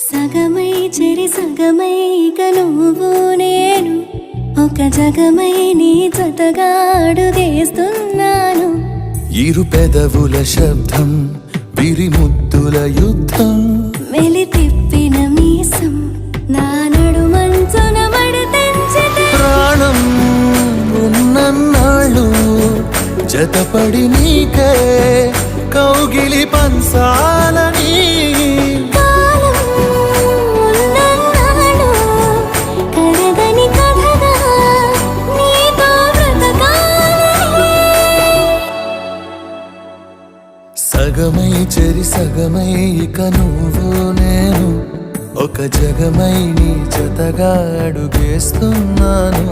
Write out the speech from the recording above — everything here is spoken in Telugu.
సగమై చెరి సగమై ఇక నువ్వు నేను ఒక జగమై నీ జతగా అడుగేస్తున్నాను. ఇరు పెదవుల శబ్దం విరిముద్దుల యుద్ధం మెలి తిప్పిన మీసం నా నడుమంచున మడతెంచితే ప్రాణం ఉన్నన్నాళ్ళు జతపడి నీకే కౌగిలి పంచాలని కాలం ఉన్నన్నాడు కరగని కథగా నీతో బ్రతకాలని. సగమై చెరి సగమై ఇక నువ్వు నేను ఒక జగమై నీ జతగా అడుగేస్తున్నాను.